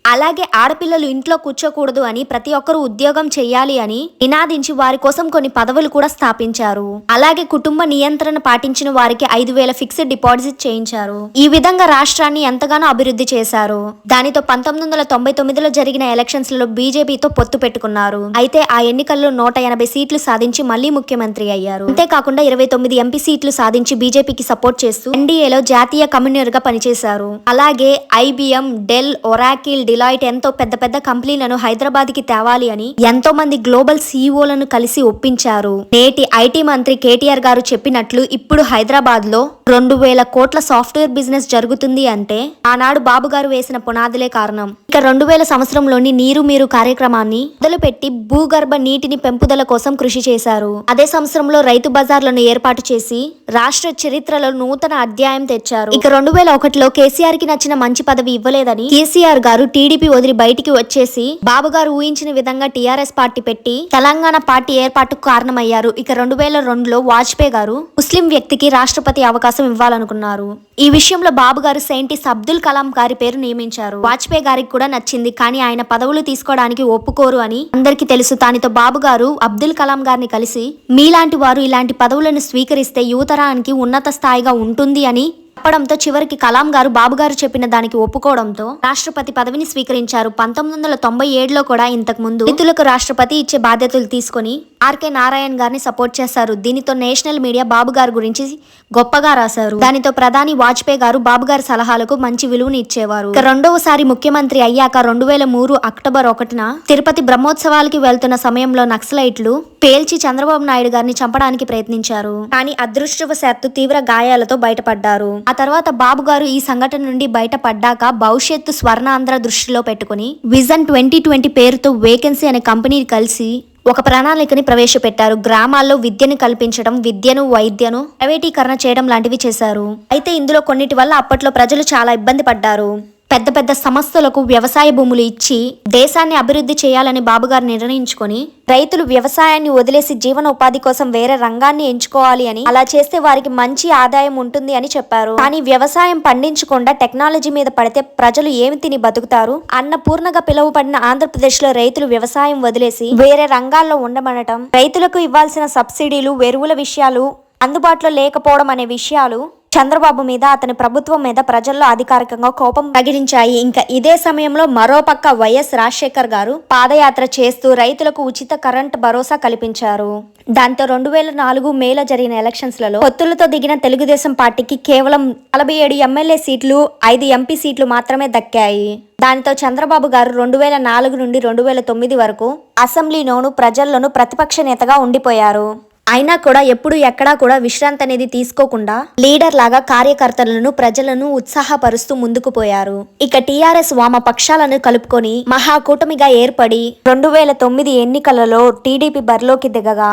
అలాగే ఆడపిల్లలు ఇంట్లో కూర్చోకూడదు అని ప్రతి ఒక్కరూ ఉద్యోగం చేయాలి అని నినాదించి వారి కోసం కొన్ని పదవులు కూడా స్థాపించారు. అలాగే కుటుంబ నియంత్రణ పాటించిన వారికి 5,000 ఫిక్స్డ్ డిపాజిట్ చేయించారు. ఈ విధంగా రాష్ట్రాన్ని ఎంతగానో అభివృద్ధి చేశారు. దానితో 1999లో జరిగిన ఎలక్షన్స్ లలో బీజేపీతో పొత్తు పెట్టుకున్నారు. అయితే ఆ ఎన్నికల్లో 180 సీట్లు సాధించి మళ్లీ ముఖ్యమంత్రి అయ్యారు. అంతేకాకుండా 29 ఎంపీ సీట్లు సాధించి బీజేపీకి సపోర్ట్ చేస్తూ ఎన్డీఏలో జాతీయ కన్వీనర్ గా పనిచేశారు. అలాగే ఐబిఎం, డెల్, ఒరాకిల్, డిలాయిట్ ఎంతో పెద్ద పెద్ద కంపెనీలను హైదరాబాద్ కి తేవాలి అని ఎంతో మంది గ్లోబల్ సీఈఓలను కలిసి ఒప్పించారు. నేటి ఐటీ మంత్రి కేటీఆర్ గారు చెప్పినట్లు ఇప్పుడు హైదరాబాద్ లో 2,000 కోట్ల సాఫ్ట్వేర్ బిజినెస్ జరుగుతుంది అంటే ఆనాడు బాబు గారు వేసిన పునాదులే కారణం. ఇక 2000 సంవత్సరంలోని నీరు మీరు కార్యక్రమాన్ని మొదలుపెట్టి భూగర్భ నీటిని పెంపుదల కోసం కృషి చేశారు. అదే సంవత్సరంలో రైతు బజార్లను ఏర్పాటు చేసి రాష్ట్ర చరిత్రలో నూతన అధ్యాయం తెచ్చారు. ఇక 2001లో కేసీఆర్ కి నచ్చిన మంచి పదవి ఇవ్వలేదని కేసీఆర్ గారు టీడీపీ వదిలి బయటికి వచ్చేసి బాబు గారు ఊహించిన విధంగా టీఆర్ఎస్ పార్టీ పెట్టి తెలంగాణ పార్టీ ఏర్పాటుకు కారణమయ్యారు. ఇక 2002లో వాజ్పేయి గారు ముస్లిం వ్యక్తికి రాష్ట్రపతి అవకాశం ఇవ్వాలనుకున్నారు. ఈ విషయంలో బాబు గారు సైంటిస్ట్ అబ్దుల్ కలాం గారి పేరు నియమించారు. వాజ్పేయి గారికి కూడా నచ్చింది, కానీ ఆయన పదవులు తీసుకోవడానికి ఒప్పుకోరు అని అందరికీ తెలుసు. దానితో బాబు గారు అబ్దుల్ కలాం గారిని కలిసి మీలాంటి వారు ఇలాంటి పదవులను స్వీకరిస్తే యువతరానికి ఉన్నత స్థాయిగా ఉంటుంది అని చెప్పడంతో చివరికి కలాం గారు బాబు గారు చెప్పిన దానికి ఒప్పుకోవడంతో రాష్ట్రపతి పదవిని స్వీకరించారు. 1997లో కూడా ఇంతకు ముందు రైతులకు రాష్ట్రపతి ఇచ్చే బాధ్యతలు తీసుకుని ఆర్కే నారాయణ్ గారిని సపోర్ట్ చేశారు. దీనితో నేషనల్ మీడియా బాబు గారి గురించి గొప్పగా రాశారు. దానితో ప్రధాని వాజ్పేయి గారు బాబు గారి సలహాలకు మంచి విలువను ఇచ్చేవారు. ఇక రెండవసారి ముఖ్యమంత్రి అయ్యాక 2003 అక్టోబర్ 1న తిరుపతి బ్రహ్మోత్సవాలకి వెళ్తున్న సమయంలో నక్సలైట్లు పేల్చి చంద్రబాబు నాయుడు గారిని చంపడానికి ప్రయత్నించారు. కానీ అదృష్టవశాత్తు తీవ్ర గాయాలతో బయటపడ్డారు. ఆ తర్వాత బాబు గారు ఈ సంఘటన నుండి బయటపడ్డాక భవిష్యత్తు స్వర్ణాంధ్ర దృష్టిలో పెట్టుకుని విజన్ 2020 పేరుతో వేకెన్సీ అనే కంపెనీ కలిసి ఒక ప్రణాళికని ప్రవేశపెట్టారు. గ్రామాల్లో విద్యను కల్పించడం, విద్యను, వైద్యను ప్రైవేటీకరణ చేయడం లాంటివి చేశారు. అయితే ఇందులో కొన్నిటి వల్ల అప్పట్లో ప్రజలు చాలా ఇబ్బంది పడ్డారు. పెద్ద పెద్ద సంస్థలకు వ్యవసాయ భూములు ఇచ్చి దేశాన్ని అభివృద్ధి చేయాలని బాబుగారు నిర్ణయించుకొని రైతులు వ్యవసాయాన్ని వదిలేసి జీవనోపాధి కోసం వేరే రంగాన్ని ఎంచుకోవాలి అని, అలా చేస్తే వారికి మంచి ఆదాయం ఉంటుంది అని చెప్పారు. కానీ వ్యవసాయం పండించకుండా టెక్నాలజీ మీద పడితే ప్రజలు ఏమి తిని బతుకుతారు? అన్నపూర్ణగా పిలువబడిన ఆంధ్రప్రదేశ్ లో రైతులు వ్యవసాయం వదిలేసి వేరే రంగాల్లో ఉండమనటం, రైతులకు ఇవ్వాల్సిన సబ్సిడీలు, ఎరువుల విషయాలు అందుబాటులో లేకపోవడం అనే విషయాలు చంద్రబాబు మీద, అతని ప్రభుత్వం మీద ప్రజల్లో అధికారికంగా కోపం రగిలించాయి. ఇంకా ఇదే సమయంలో మరోపక్క వైఎస్ రాజశేఖర్ గారు పాదయాత్ర చేస్తూ రైతులకు ఉచిత కరెంట్ భరోసా కల్పించారు. దాంతో 2004 మేలో జరిగిన ఎలక్షన్స్లలో పొత్తులతో దిగిన తెలుగుదేశం పార్టీకి కేవలం 47 ఎమ్మెల్యే సీట్లు, 5 ఎంపీ సీట్లు మాత్రమే దక్కాయి. దానితో చంద్రబాబు గారు 2004 నుండి 2009 వరకు అసెంబ్లీలోను ప్రజల్లోనూ ప్రతిపక్ష నేతగా ఉండిపోయారు. అయినా కూడా ఎప్పుడు ఎక్కడా కూడా విశ్రాంతి అనేది తీసుకోకుండా లీడర్ లాగా కార్యకర్తలను, ప్రజలను ఉత్సాహపరుస్తూ ముందుకు పోయారు. ఇక టీఆర్ఎస్ వామపక్షాలను కలుపుకొని మహాకూటమిగా ఏర్పడి 2009 ఎన్నికలలో టీడీపీ బరిలోకి దిగగా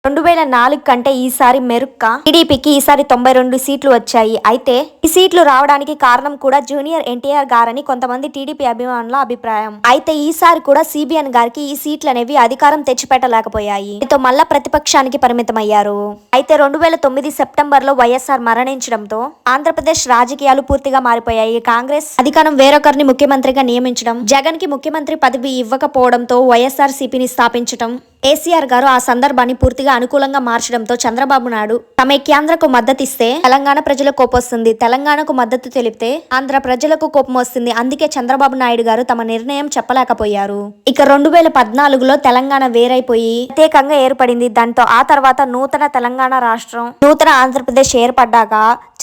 2004 కంటే ఈసారి మెరుక్క టీడీపీకి ఈసారి 92 సీట్లు వచ్చాయి. అయితే ఈ సీట్లు రావడానికి కారణం కూడా జూనియర్ ఎన్టీఆర్ గారని కొంతమంది టీడీపీ అభిమానుల అభిప్రాయం. అయితే ఈసారి కూడా సిబిఎన్ గారికి ఈ సీట్లు అనేవి అధికారం తెచ్చిపెట్టలేకపోయాయి. దీంతో మళ్ళా ప్రతిపక్షానికి పరిమితమయ్యారు. అయితే 2009 సెప్టెంబర్ లో వైఎస్ఆర్ మరణించడంతో ఆంధ్రప్రదేశ్ రాజకీయాలు పూర్తిగా మారిపోయాయి. కాంగ్రెస్ అధికారం వేరొకరిని ముఖ్యమంత్రిగా నియమించడం, జగన్ కి ముఖ్యమంత్రి పదవి ఇవ్వకపోవడంతో వైఎస్ఆర్ సిపిని స్థాపించడం, కేసీఆర్ గారు ఆ సందర్భాన్ని పూర్తిగా అనుకూలంగా మార్చడంతో చంద్రబాబు నాయుడు సమైక్యాంధ్రకు మద్దతిస్తే తెలంగాణ ప్రజలకు కోపం వస్తుంది, తెలంగాణకు మద్దతు తెలిపితే ఆంధ్ర ప్రజలకు కోపం వస్తుంది. అందుకే చంద్రబాబు నాయుడు గారు తమ నిర్ణయం చెప్పలేకపోయారు. ఇక 2014లో తెలంగాణ వేరైపోయి ప్రత్యేకంగా ఏర్పడింది. దాంతో ఆ తర్వాత నూతన తెలంగాణ రాష్ట్రం, నూతన ఆంధ్రప్రదేశ్ ఏర్పడ్డాక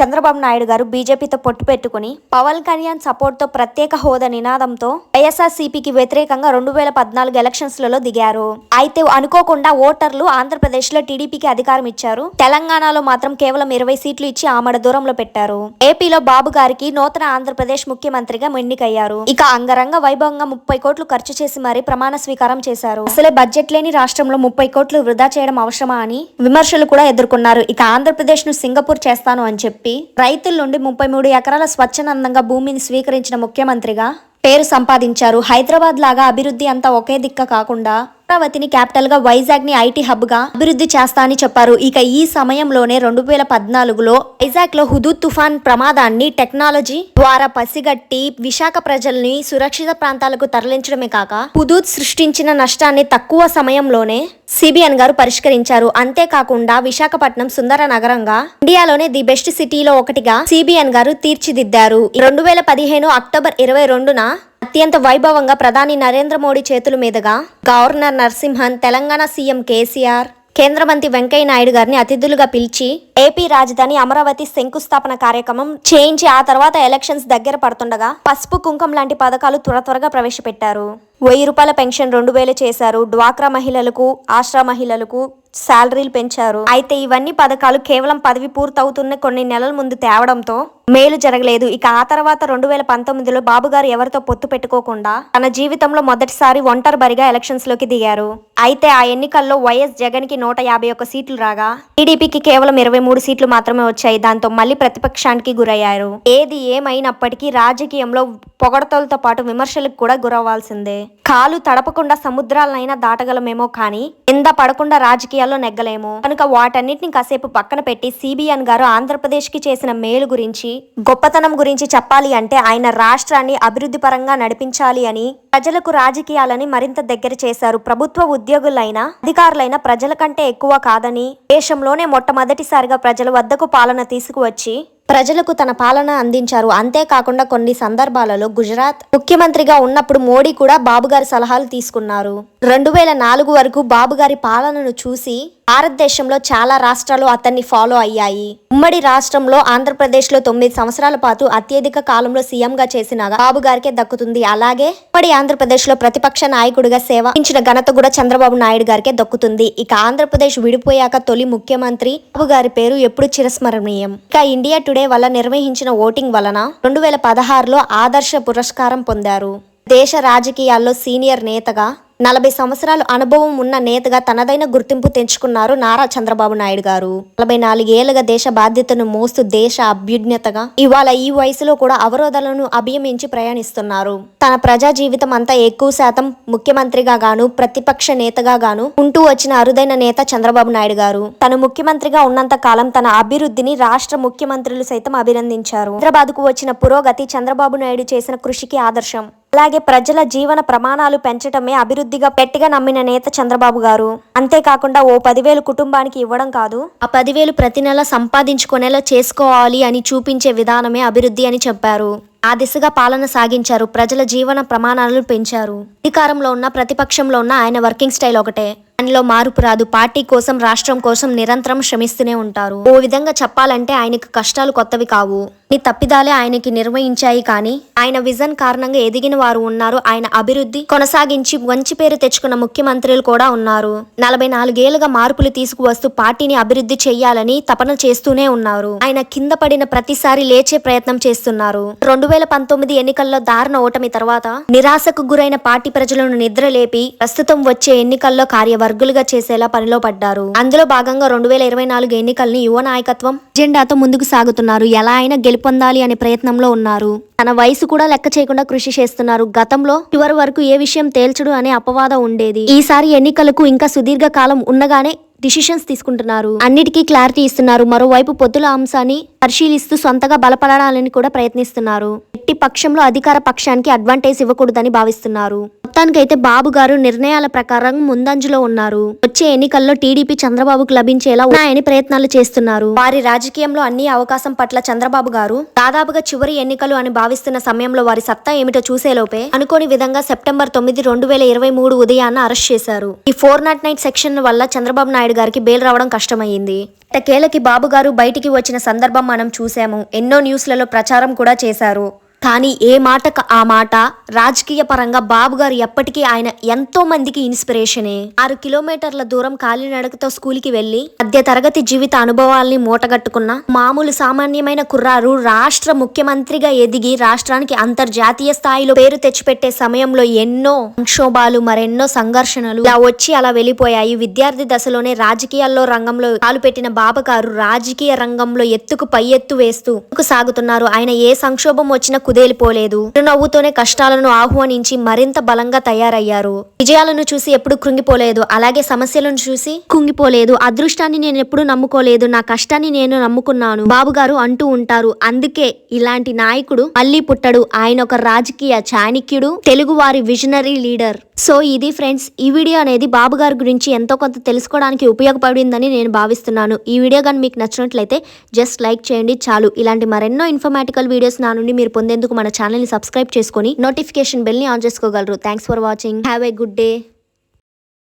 చంద్రబాబు నాయుడు గారు బీజేపీతో పొట్టు పెట్టుకుని పవన్ కళ్యాణ్ సపోర్ట్ తో ప్రత్యేక హోదా నినాదంతో వైఎస్ఆర్ సిపికి వ్యతిరేకంగా 2014 ఎలక్షన్స్లలో దిగారు. అయితే అనుకోకుండా ఓటర్లు ఆంధ్రప్రదేశ్ లో టీడీపీకి అధికారం ఇచ్చారు. తెలంగాణలో మాత్రం కేవలం 20 సీట్లు ఇచ్చి ఆమడ దూరంలో పెట్టారు. ఏపీలో బాబు గారికి నూతన ఆంధ్రప్రదేశ్ ముఖ్యమంత్రిగా ఎన్నికయ్యారు. ఇక అంగరంగ వైభవంగా 30 కోట్లు ఖర్చు చేసి మరీ ప్రమాణ స్వీకారం చేశారు. అసలే బడ్జెట్ లేని రాష్ట్రంలో 30 కోట్లు వృధా చేయడం అవసరమా అని విమర్శలు కూడా ఎదుర్కొన్నారు. ఇక ఆంధ్రప్రదేశ్ ను సింగపూర్ చేస్తాను అని చెప్పి రైతుల నుండి 33 ఎకరాల స్వచ్ఛందంగా భూమిని స్వీకరించిన ముఖ్యమంత్రిగా పేరు సంపాదించారు. హైదరాబాద్ లాగా అభివృద్ధి అంతా ఒకే దిక్క కాకుండా అమరావతిని క్యాపిటల్ గా, వైజాగ్ ని ఐటీ హబ్ గా అభివృద్ధి చేస్తా అని చెప్పారు. ఇక ఈ సమయంలోనే 2014లో వైజాగ్ లో హుదూద్ తుఫాన్ ప్రమాదాన్ని టెక్నాలజీ ద్వారా పసిగట్టి విశాఖ ప్రజల్ని సురక్షిత ప్రాంతాలకు తరలించడమే కాక హుదూద్ సృష్టించిన నష్టాన్ని తక్కువ సమయంలోనే సిబిఎన్ గారు పరిష్కరించారు. అంతేకాకుండా విశాఖపట్నం సుందర నగరంగా ఇండియాలోనే ది బెస్ట్ సిటీలో ఒకటిగా సిబిఎన్ గారు తీర్చిదిద్దారు. 2015 అక్టోబర్ 22న అత్యంత వైభవంగా ప్రధాని నరేంద్ర మోడీ చేతుల మీదుగా గవర్నర్ నరసింహన్, తెలంగాణ సీఎం కేసీఆర్, కేంద్ర మంత్రి వెంకయ్య నాయుడు గారిని అతిథులుగా పిలిచి ఏపీ రాజధాని అమరావతి శంకుస్థాపన కార్యక్రమం చేయించి ఆ తర్వాత ఎలక్షన్స్ దగ్గర పడుతుండగా పసుపు కుంకం లాంటి పథకాలు త్వరగా ప్రవేశపెట్టారు. 1000 రూపాయల పెన్షన్ 2000 చేశారు. డ్వాక్రా మహిళలకు, ఆశ్రా మహిళలకు శాలరీలు పెంచారు. అయితే ఇవన్నీ పథకాలు కేవలం పదవి పూర్తవుతున్న కొన్ని నెలల ముందు తేవడంతో మేలు జరగలేదు. ఇక ఆ తర్వాత 2019లో బాబు గారు ఎవరితో పొత్తు పెట్టుకోకుండా తన జీవితంలో మొదటిసారి ఒంటరిబరిగా ఎలక్షన్స్ లోకి దిగారు. అయితే ఆ ఎన్నికల్లో వైఎస్ జగన్ కి 151 సీట్లు రాగా టీడీపీకి కేవలం 23 సీట్లు మాత్రమే వచ్చాయి. దాంతో మళ్ళీ ప్రతిపక్షానికి గురయ్యారు. ఏది ఏమైనప్పటికీ రాజకీయంలో పొగడతలతో పాటు విమర్శలకు కూడా గురవ్వాల్సిందే. కాలు తడపకుండా సముద్రాలనైనా దాటగలమేమో కానీ కింద పడకుండా రాజకీయాల్లో నెగ్గలేము. కనుక వాటన్నిటిని కాసేపు పక్కన పెట్టి సిబిఎన్ గారు ఆంధ్రప్రదేశ్ కి చేసిన మేలు గురించి, గొప్పతనం గురించి చెప్పాలి అంటే ఆయన రాష్ట్రాన్ని అభివృద్ధి పరంగా నడిపించాలి అని, ప్రజలకు రాజకీయాలని మరింత దగ్గర చేశారు. ప్రభుత్వ ఉద్యోగులైనా అధికారులైన ప్రజల కంటే ఎక్కువ కాదని, దేశంలోనే మొట్టమొదటిసారిగా ప్రజల వద్దకు పాలన తీసుకువచ్చి ప్రజలకు తన పాలన అందించారు. అంతేకాకుండా కొన్ని సందర్భాలలో గుజరాత్ ముఖ్యమంత్రిగా ఉన్నప్పుడు మోడీ కూడా బాబుగారి సలహాలు తీసుకున్నారు. 2004 వరకు బాబుగారి పాలనను చూసి భారతదేశంలో చాలా రాష్ట్రాలు అతన్ని ఫాలో అయ్యాయి. ఉమ్మడి రాష్ట్రంలో ఆంధ్రప్రదేశ్ లో 9 సంవత్సరాల పాటు అత్యధిక కాలంలో సీఎంగా చేసిన బాబు గారికే దక్కుతుంది. అలాగే ఉమ్మడి ఆంధ్రప్రదేశ్ లో ప్రతిపక్ష నాయకుడిగా సేవ ఇచ్చిన ఘనత కూడా చంద్రబాబు నాయుడు గారికే దక్కుతుంది. ఇక ఆంధ్రప్రదేశ్ విడిపోయాక తొలి ముఖ్యమంత్రి బాబు గారి పేరు ఎప్పుడు చిరస్మరణీయం. ఇక ఇండియా టుడే వల్ల నిర్వహించిన ఓటింగ్ వలన 2016లో ఆదర్శ పురస్కారం పొందారు. దేశ రాజకీయాల్లో సీనియర్ నేతగా 40 సంవత్సరాల అనుభవం ఉన్న నేతగా తనదైన గుర్తింపు తెచ్చుకున్నారు నారా చంద్రబాబు నాయుడు గారు. 44 ఏళ్లుగా దేశ బాధ్యతను మోస్తూ దేశ అభ్యున్నతగా ఇవాళ ఈ వయసులో కూడా అవరోధాలను అభియమించి ప్రయాణిస్తున్నారు. తన ప్రజా జీవితం అంతా ఎక్కువ శాతం ముఖ్యమంత్రిగా గాను, ప్రతిపక్ష నేతగా గాను ఉంటూ వచ్చిన అరుదైన నేత చంద్రబాబు నాయుడు గారు. తను ముఖ్యమంత్రిగా ఉన్నంత కాలం తన అభివృద్ధిని రాష్ట్ర ముఖ్యమంత్రులు సైతం అభినందించారు. హైదరాబాద్ కు వచ్చిన పురోగతి చంద్రబాబు నాయుడు చేసిన కృషికి ఆదర్శం. అలాగే ప్రజల జీవన ప్రమాణాలు పెంచటమే అభివృద్ధిగా గట్టిగా నమ్మిన నేత చంద్రబాబు గారు. అంతేకాకుండా ఓ 10,000 కుటుంబానికి ఇవ్వడం కాదు, ఆ 10,000 ప్రతి నెల సంపాదించుకునేలా చేసుకోవాలి అని చూపించే విధానమే అభివృద్ధి అని చెప్పారు. ఆ దిశగా పాలన సాగించారు. ప్రజల జీవన ప్రమాణాలను పెంచారు. అధికారంలో ఉన్న ప్రతిపక్షంలో ఉన్న ఆయన వర్కింగ్ స్టైల్ ఒకటే. ఆయనలో మార్పు రాదు. పార్టీ కోసం, రాష్ట్రం కోసం నిరంతరం శ్రమిస్తూనే ఉంటారు. ఓ విధంగా చెప్పాలంటే ఆయనకు కష్టాలు కొత్తవి కావు. ఈ తప్పిదాలే ఆయనకి నిర్వహించాయి. కానీ ఆయన విజన్ కారణంగా ఎదిగిన వారు ఉన్నారు. ఆయన అభివృద్ధి కొనసాగించి మంచి పేరు తెచ్చుకున్న ముఖ్యమంత్రులు కూడా ఉన్నారు. 44 ఏళ్లుగా మార్పులు తీసుకువస్తూ పార్టీని అభివృద్ధి చెయ్యాలని తపన చేస్తూనే ఉన్నారు. ఆయన కింద పడిన ప్రతిసారి లేచే ప్రయత్నం చేస్తున్నారు. 2019 ఎన్నికల్లో దారుణ ఓటమి తర్వాత నిరాశకు గురైన పార్టీ ప్రజలను నిద్రలేపి ప్రస్తుతం వచ్చే ఎన్నికల్లో కార్యవర్గులుగా చేసేలా పనిలో పడ్డారు. అందులో భాగంగా 2024 ఎన్నికల్ని యువ నాయకత్వం ఎజెండాతో ముందుకు సాగుతున్నారు. ఎలా అయినా గెలుపొందాలి అనే ప్రయత్నంలో ఉన్నారు. తన వయసు కూడా లెక్క చేయకుండా కృషి చేస్తున్నారు. గతంలో చివరి వరకు ఏ విషయం తేల్చడు అనే అపవాదం ఉండేది. ఈసారి ఎన్నికలకు ఇంకా సుదీర్ఘ కాలం ఉండగానే డిసిషన్స్ తీసుకుంటున్నారు. అన్నిటికీ క్లారిటీ ఇస్తున్నారు. మరోవైపు పొత్తుల అంశాన్ని పరిశీలిస్తూ సొంతగా బలపడాలని కూడా ప్రయత్నిస్తున్నారు. ఎట్టి పక్షంలో అధికార పక్షానికి అడ్వాంటేజ్ ఇవ్వకూడదని భావిస్తున్నారు. మొత్తానికైతే బాబు గారు నిర్ణయాల ప్రకారం ముందంజలో ఉన్నారు. వచ్చే ఎన్నికల్లో టీడీపీ చంద్రబాబుకు లభించేలా ఉన్నాయని ప్రయత్నాలు చేస్తున్నారు. వారి రాజకీయంలో అన్ని అవకాశం పట్ల చంద్రబాబు గారు దాదాపుగా చివరి ఎన్నికలు అని భావిస్తున్న సమయంలో వారి సత్తా ఏమిటో చూసేలోపే అనుకోని విధంగా సెప్టెంబర్ 9, 2023 ఉదయాన్న అరెస్ట్ చేశారు. ఈ 409 సెక్షన్ వల్ల చంద్రబాబు నాయుడు గారికి బెయిల్ రావడం కష్టమైంది. ఎట్టకేలకి బాబు గారు బయటికి వచ్చిన సందర్భం మనం చూసాము. ఎన్నో న్యూస్లలో ప్రచారం కూడా చేశారు. కానీ ఏ మాటకు ఆ మాట రాజకీయ పరంగా బాబు గారు ఎప్పటికీ ఆయన ఎంతో మందికి ఇన్స్పిరేషనే. 6 కిలోమీటర్ల దూరం కాలినడకతో స్కూల్కి వెళ్లి మధ్య తరగతి జీవిత అనుభవాల్ని మూటగట్టుకున్న మామూలు సామాన్యమైన కుర్రారు రాష్ట్ర ముఖ్యమంత్రిగా ఎదిగి రాష్ట్రానికి అంతర్జాతీయ స్థాయిలో పేరు తెచ్చిపెట్టే సమయంలో ఎన్నో సంక్షోభాలు, మరెన్నో సంఘర్షణలు ఇలా వచ్చి అలా వెళ్ళిపోయాయి. విద్యార్థి దశలోనే రాజకీయాల్లో రంగంలో కాలుపెట్టిన బాబు గారు రాజకీయ రంగంలో ఎత్తుకు పై ఎత్తు వేస్తూ సాగుతున్నారు. ఆయన ఏ సంక్షోభం వచ్చినా కుదేలిపోలేదు. చిరునవ్వుతోనే కష్టాలను ఆహ్వానించి మరింత బలంగా తయారయ్యారు. విజయాలను చూసి ఎప్పుడు కృంగిపోలేదు. అలాగే సమస్యలను చూసి కుంగిపోలేదు. అదృష్టాన్ని నేను ఎప్పుడు నమ్ముకోలేదు, నా కష్టాన్ని నేను నమ్ముకున్నాను బాబు గారు అంటూ ఉంటారు. అందుకే ఇలాంటి నాయకుడు మళ్ళీ పుట్టడు. ఆయన ఒక రాజకీయ చాణక్యుడు, తెలుగు వారి విజనరీ లీడర్. సో ఇది ఫ్రెండ్స్, ఈ వీడియో అనేది బాబు గారి గురించి ఎంతో కొంత తెలుసుకోవడానికి ఉపయోగపడిందని నేను భావిస్తున్నాను. ఈ వీడియో కానీ మీకు నచ్చినట్లయితే జస్ట్ లైక్ చేయండి చాలు. ఇలాంటి మరెన్నో ఇన్ఫర్మేటికల్ వీడియోస్ నా నుండి మీరు పొందేందుకు మన ఛానల్ని సబ్స్క్రైబ్ చేసుకొని నోటిఫికేషన్ బెల్ని ఆన్ చేసుకోగలరు. Thanks for watching. Have a good day.